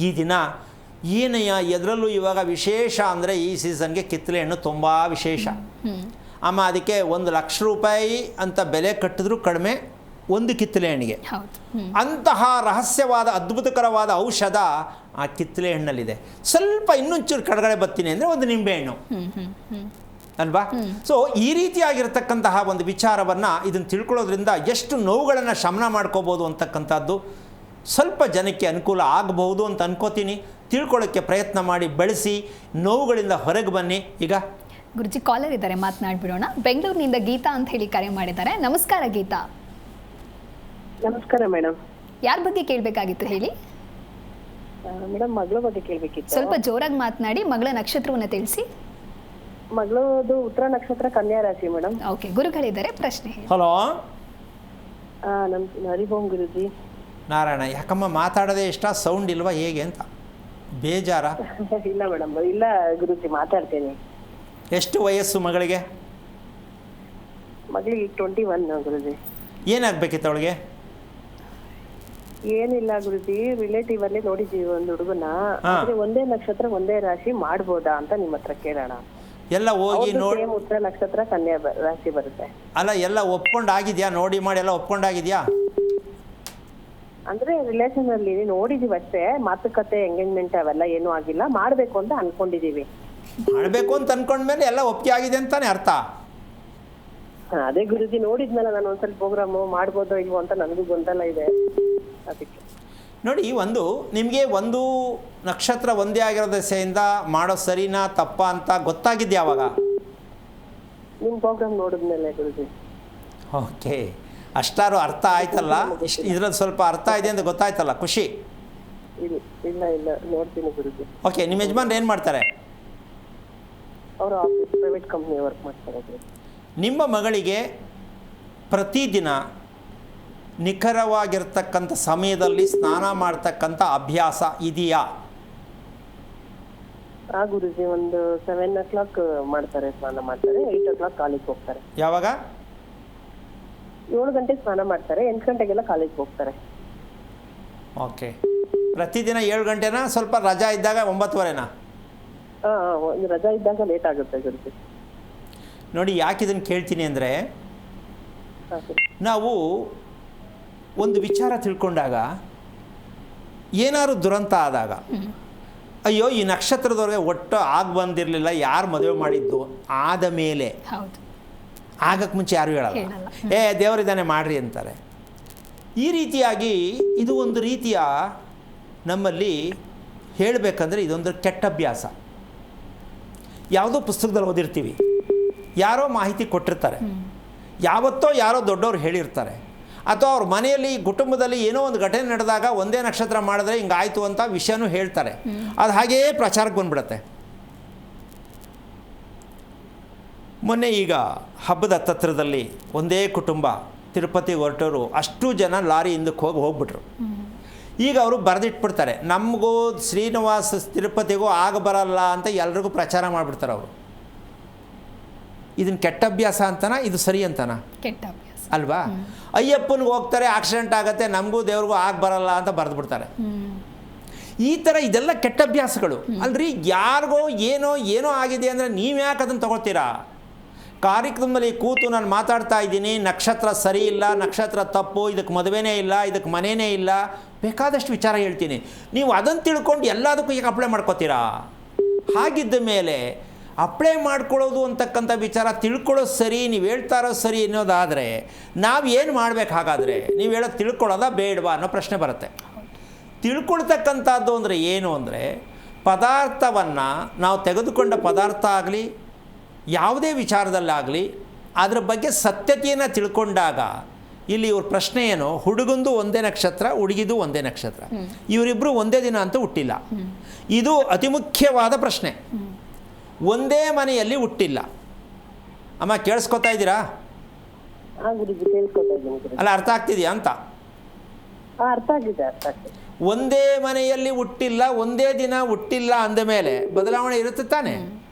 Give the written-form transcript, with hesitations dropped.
ಈ ದಿನ ಏನಯ್ಯ ಎದರಲ್ಲೂ ಇವಾಗ ವಿಶೇಷ ಅಂದರೆ ಈ ಸೀಸನ್ಗೆ ಕಿತ್ತಳೆ ಹಣ್ಣು ತುಂಬ ವಿಶೇಷ. ಅಮ್ಮ ಅದಕ್ಕೆ 1,00,000 ರೂಪಾಯಿ ಅಂತ ಬೆಲೆ ಕಟ್ಟಿದ್ರೂ ಕಡಿಮೆ ಒಂದು ಕಿತ್ತಳೆ ಹಣ್ಣಿಗೆ. ಅಂತಹ ರಹಸ್ಯವಾದ ಅದ್ಭುತಕರವಾದ ಔಷಧ ಆ ಕಿತ್ತಳೆ ಹಣ್ಣಲ್ಲಿದೆ. ಸ್ವಲ್ಪ ಇನ್ನೊಂಚೂರು ಕಡೆಗಡೆ ಬರ್ತೀನಿ ಅಂದರೆ ಒಂದು ನಿಂಬೆಹಣ್ಣು ಅಲ್ವಾ. ಸೊ ಈ ರೀತಿಯಾಗಿರ್ತಕ್ಕಂತಹ ಒಂದು ವಿಚಾರವನ್ನು ಇದನ್ನು ತಿಳ್ಕೊಳ್ಳೋದ್ರಿಂದ ಎಷ್ಟು ನೋವುಗಳನ್ನು ಶಮನ ಮಾಡ್ಕೋಬೋದು ಅಂತಕ್ಕಂಥದ್ದು ಸ್ವಲ್ಪ ಜನಕ್ಕೆ ಅನುಕೂಲ ಆಗಬಹುದು ಅಂತ ಅನ್ಕೋತೀನಿ. ತಿಳ್ಕೊಳ್ಳೋಕ್ಕೆ ಪ್ರಯತ್ನ ಮಾಡಿ, ಬೆಳೆಸಿ, ನೋವುಗಳಿಂದ ಹೊರಗೆ ಬನ್ನಿ. ಈಗ ಗುರುಜಿ ಕಾಲರ್ ಇದ್ದಾರೆ, ಮಾತನಾಡ್ಬಿಡೋಣ. ಬೆಂಗಳೂರಿನಿಂದ ಗೀತಾ ಅಂತ ಹೇಳಿ ಕರೆ ಮಾಡಿದ್ದಾರೆ. ನಮಸ್ಕಾರ ಗೀತಾ. ನಮಸ್ಕಾರ ಮೇಡಮ್. ಯಾರ ಬಗ್ಗೆ ಕೇಳಬೇಕಾಗಿತ್ತು ಹೇಳಿ? ಮೇಡಮ್ ಮಗಳ ಬಗ್ಗೆ ಕೇಳಬೇಕಿತ್ತು. ಸ್ವಲ್ಪ ಜೋರಾಗಿ ಮಾತನಾಡಿ, ಮಗಳ ನಕ್ಷತ್ರವನ್ನು ತಿಳಿಸಿ. ಮಗಳದು ಉತ್ತರ ನಕ್ಷತ್ರ ಕನ್ಯಾ ರಾಶಿ ಮೇಡಮ್. ಓಕೆ, ಗುರುಗಳಿದ್ದಾರೆ, ಪ್ರಶ್ನೆ ಹೇಳಿ. ಹಲೋ ಹರಿಭೋಮ್ ಗುರುಜಿ. ನಾರಾಯಣ, ಯಾಕಮ್ಮ ಮಾತಾಡೋದೇ ಇಷ್ಟ, ಸೌಂಡ್ ಇಲ್ವಾ ಹೇಗೆ ಅಂತ ಬೇಜಾರ? ಇಲ್ಲ ಮೇಡಮ್, ಇಲ್ಲ ಗುರುಜಿ ಮಾತಾಡ್ತೇನೆ. ಎಷ್ಟು ವಯಸ್ಸು ಮಗಳಿಗೆ? ಮಗಳಿಗೆ 21 ಗುರುಜಿ. ಏನಾಗಬೇಕಿತ್ತು ಅವಳಿಗೆ? ಏನಿಲ್ಲ ಗುರುಜಿ, ರಿಲೇಟಿವ್ ಅಲ್ಲಿ ನೋಡಿದೀವಿ ಒಂದು ಹುಡುಗನ. ಒಂದೇ ನಕ್ಷತ್ರ ಒಂದೇ ರಾಶಿ ಮಾಡ್ಬೋದಾ ಅಂತ ನಿಮ್ಮ ಹತ್ರ ಕೇಳೋಣ. ಎಲ್ಲ ಹೋಗಿ ನೋಡಿ. ಉತ್ತರ ನಕ್ಷತ್ರ ಕನ್ಯಾ ರಾಶಿ ಬರುತ್ತೆ. ಅಲ್ಲ, ಎಲ್ಲ ಒಪ್ಕೊಂಡಾಗಿದ್ಯಾ? ನೋಡಿ ಮಾಡಿ ಎಲ್ಲ ಒಪ್ಕೊಂಡಾಗಿದ್ಯಾ? ಅಂದ್ರೆ ರಿಲೇಷನ್ ಅಲ್ಲಿ ನೋಡಿದೀವಿ ಅಷ್ಟೇ, ಮಾತುಕತೆ ಎಂಗೇಜ್ಮೆಂಟ್ ಅವೆಲ್ಲ ಏನೂ ಆಗಿಲ್ಲ. ಮಾಡ್ಬೇಕು ಅಂತ ಅನ್ಕೊಂಡಿದೀವಿ. ಮಾಡಬೇಕು ಅಂತ ಅನ್ಕೊಂಡ್ಮೇಲೆ ಎಲ್ಲ ಒಪ್ಪಿಗೆ ಆಗಿದೆ ಅಂತಾನೆ ಅರ್ಥ. ಅದೇ ಗುರುಜಿ, ನೋಡಿದ್ಮೇಲೆ ನಾನು ಒಂದ್ಸಲ ಪ್ರೋಗ್ರಾಮ್ ಮಾಡ್ಬೋದೋ ಇಲ್ವೋ ಅಂತ ನನಗೂ ಗೊಂದಲ ಇದೆ. ಅದಕ್ಕೆ ನೋಡಿ, ನಿಮಗೆ ಒಂದು ನಕ್ಷತ್ರ ಒಂದೇ ಆಗಿರೋ ದೆಸೆಯಿಂದ ಮಾಡೋ ಸರಿನಾ ತಪ್ಪಾ ಅಂತ ಗೊತ್ತಾಗಿದ್ದು ಯಾವಾಗ? ನಿಮ್ಮ ಪ್ರೋಗ್ರಾಮ್ ನೋಡಿದ್ಮೇಲೆ ಗುರುಜಿ. ಓಕೆ, ಅಷ್ಟಾರು ಅರ್ಥ ಆಯ್ತಲ್ಲ? ಇದ್ರಲ್ಲಿ ಸ್ವಲ್ಪ ಅರ್ಥ ಇದೆ ಅಂತ ಗೊತ್ತಾಯ್ತಲ್ಲ, ಖುಷಿ. ಇಲ್ಲ ಇಲ್ಲ ನೋಡ್ತೀನಿ ಗುರುಜಿ. ಓಕೆ, ನಿಮ್ಮ ಯಜಮಾನ್ರು ಏನು ಮಾಡ್ತಾರೆ? ಅವರು ಆಫೀಸ್ ಪ್ರೈವೇಟ್ ಕಂಪ್ನಿ ವರ್ಕ್ ಮಾಡ್ತಾರೆ. ನಿಮ್ಮ ಮಗಳಿಗೆ ಪ್ರತಿದಿನ ನಿಖರವಾಗಿರ್ತಕ್ಕಂಥ ಸಮಯದಲ್ಲಿ ಸ್ನಾನ ಮಾಡ್ತಕ್ಕಂಥ ಅಭ್ಯಾಸ ಇದೆಯಾ? ಗುರುಜಿ, ಒಂದು 7 o'clock ಮಾಡ್ತಾರೆ, ಸ್ನಾನ ಮಾಡ್ತಾರೆ. 8 o'clock ಕಾಲೇಜ್ ಹೋಗ್ತಾರೆ. ಯಾವಾಗ? 7 ಗಂಟೆಗೆ ಸ್ನಾನ ಮಾಡ್ತಾರೆ, 8 ಗಂಟೆಗೆಲ್ಲ ಕಾಲೇಜ್ ಹೋಗ್ತಾರೆ. ಓಕೆ, ಪ್ರತಿದಿನ 7 ಗಂಟೆನಾ? ಸ್ವಲ್ಪ ರಜಾ ಇದ್ದಾಗ 9:30ನಾ? ರಜಾ ಇದ್ದಾಗ ಲೇಟ್ ಆಗುತ್ತೆ ಗುರುಜಿ. ನೋಡಿ, ಯಾಕೆ ಇದನ್ನು ಕೇಳ್ತೀನಿ ಅಂದರೆ, ನಾವು ಒಂದು ವಿಚಾರ ತಿಳ್ಕೊಂಡಾಗ, ಏನಾದ್ರು ದುರಂತ ಆದಾಗ, ಅಯ್ಯೋ ಈ ನಕ್ಷತ್ರದವ್ರಿಗೆ ಒಟ್ಟು ಬಂದಿರಲಿಲ್ಲ, ಯಾರು ಮದುವೆ ಮಾಡಿದ್ದು ಆದ ಮೇಲೆ, ಆಗಕ್ಕೆ ಮುಂಚೆ ಯಾರು ಹೇಳಲ್ಲ, ದೇವರಿದ್ದಾನೆ ಮಾಡ್ರಿ ಅಂತಾರೆ. ಈ ರೀತಿಯಾಗಿ ಇದು ಒಂದು ರೀತಿಯ ನಮ್ಮಲ್ಲಿ ಹೇಳಬೇಕಂದ್ರೆ ಇದೊಂದು ಕೆಟ್ಟ ಅಭ್ಯಾಸ. ಯಾವುದೋ ಪುಸ್ತಕದಲ್ಲಿ ಓದಿರ್ತೀವಿ, ಯಾರೋ ಮಾಹಿತಿ ಕೊಟ್ಟಿರ್ತಾರೆ, ಯಾವತ್ತೋ ಯಾರೋ ದೊಡ್ಡವ್ರು ಹೇಳಿರ್ತಾರೆ, ಅಥವಾ ಅವ್ರ ಮನೆಯಲ್ಲಿ ಕುಟುಂಬದಲ್ಲಿ ಏನೋ ಒಂದು ಘಟನೆ ನಡೆದಾಗ ಒಂದೇ ನಕ್ಷತ್ರ ಮಾಡಿದ್ರೆ ಹಿಂಗಾಯ್ತು ಅಂತ ವಿಷಯನೂ ಹೇಳ್ತಾರೆ. ಅದು ಹಾಗೆಯೇ ಪ್ರಚಾರಕ್ಕೆ ಬಂದ್ಬಿಡುತ್ತೆ. ಮೊನ್ನೆ ಈಗ ಹಬ್ಬದ ಹತ್ತತ್ರದಲ್ಲಿ ಒಂದೇ ಕುಟುಂಬ ತಿರುಪತಿಗೆ ಹೊರಟವರು, ಅಷ್ಟು ಜನ ಲಾರಿ ಹಿಂದಕ್ಕೆ ಹೋಗ್ಬಿಟ್ರು. ಈಗ ಅವರು ಬರೆದಿಟ್ಬಿಡ್ತಾರೆ, ನಮಗೂ ಶ್ರೀನಿವಾಸ ತಿರುಪತಿಗೂ ಆಗ ಬರಲ್ಲ ಅಂತ ಎಲ್ರಿಗೂ ಪ್ರಚಾರ ಮಾಡಿಬಿಡ್ತಾರೆ ಅವರು. ಇದನ್ನು ಕೆಟ್ಟ ಅಭ್ಯಾಸ ಅಂತನಾ, ಇದು ಸರಿ ಅಂತನಾ? ಕೆಟ್ಟ ಅಭ್ಯಾಸ ಅಲ್ವಾ? ಅಯ್ಯಪ್ಪನಿಗೆ ಹೋಗ್ತಾರೆ, ಆಕ್ಸಿಡೆಂಟ್ ಆಗುತ್ತೆ, ನಮಗೂ ದೇವ್ರಿಗೂ ಆಗ ಬರಲ್ಲ ಅಂತ ಬರೆದ್ಬಿಡ್ತಾರೆ. ಈ ಥರ ಇದೆಲ್ಲ ಕೆಟ್ಟ ಅಭ್ಯಾಸಗಳು ಅಲ್ರಿ. ಯಾರಿಗೋ ಏನೋ ಆಗಿದೆ ಅಂದರೆ ನೀವು ಯಾಕೆ ಅದನ್ನು ತಗೊಳ್ತೀರಾ? ಕಾರ್ಯಕ್ರಮದಲ್ಲಿ ಕೂತು ನಾನು ಮಾತಾಡ್ತಾ ಇದ್ದೀನಿ, ನಕ್ಷತ್ರ ಸರಿ ಇಲ್ಲ, ನಕ್ಷತ್ರ ತಪ್ಪು, ಇದಕ್ಕೆ ಮದುವೆನೇ ಇಲ್ಲ, ಇದಕ್ಕೆ ಮನೆಯೇ ಇಲ್ಲ, ಬೇಕಾದಷ್ಟು ವಿಚಾರ ಹೇಳ್ತೀನಿ. ನೀವು ಅದನ್ನು ತಿಳ್ಕೊಂಡು ಎಲ್ಲದಕ್ಕೂ ಈಗ ಅಪ್ಲೈ ಮಾಡ್ಕೋತೀರಾ? ಹಾಗಿದ್ದ ಮೇಲೆ ಅಪ್ಲೈ ಮಾಡ್ಕೊಳ್ಳೋದು ಅಂತಕ್ಕಂಥ ವಿಚಾರ ತಿಳ್ಕೊಳ್ಳೋದು ಸರಿ, ನೀವು ಹೇಳ್ತಾ ಇರೋದು ಸರಿ ಅನ್ನೋದಾದರೆ ನಾವು ಏನು ಮಾಡಬೇಕು? ಹಾಗಾದರೆ ನೀವು ಹೇಳೋದು ತಿಳ್ಕೊಳ್ಳೋದಾ ಬೇಡವಾ ಅನ್ನೋ ಪ್ರಶ್ನೆ ಬರುತ್ತೆ. ತಿಳ್ಕೊಳ್ತಕ್ಕಂಥದ್ದು ಅಂದರೆ ಏನು ಅಂದರೆ, ಪದಾರ್ಥವನ್ನು ನಾವು ತೆಗೆದುಕೊಂಡ ಪದಾರ್ಥ ಆಗಲಿ, ಯಾವುದೇ ವಿಚಾರದಲ್ಲಾಗಲಿ ಅದರ ಬಗ್ಗೆ ಸತ್ಯತೆಯನ್ನು ತಿಳ್ಕೊಂಡಾಗ, ಇಲ್ಲಿ ಇವ್ರ ಪ್ರಶ್ನೆ ಏನು, ಹುಡುಗಂದು ಒಂದೇ ನಕ್ಷತ್ರ, ಹುಡುಗಿದು ಒಂದೇ ನಕ್ಷತ್ರ, ಇವರಿಬ್ಬರು ಒಂದೇ ದಿನ ಅಂತ ಹುಟ್ಟಿಲ್ಲ. ಇದು ಅತಿ ಮುಖ್ಯವಾದ ಪ್ರಶ್ನೆ. ಒಂದೇ ಮನೆಯಲ್ಲಿ ಹುಟ್ಟಿಲ್ಲ. ಅಮ್ಮ ಕೇಳಿಸ್ಕೊತಾ ಇದ್ದೀರಾ? ಅಲ್ಲ, ಅರ್ಥ ಆಗ್ತಿದೆಯಾ ಅಂತ? ಅರ್ಥ ಆಗಿದೆ. ಒಂದೇ ಮನೆಯಲ್ಲಿ ಹುಟ್ಟಿಲ್ಲ, ಒಂದೇ ದಿನ ಹುಟ್ಟಿಲ್ಲ ಅಂದ ಮೇಲೆ ಬದಲಾವಣೆ ಇರುತ್ತೆ ತಾನೆ?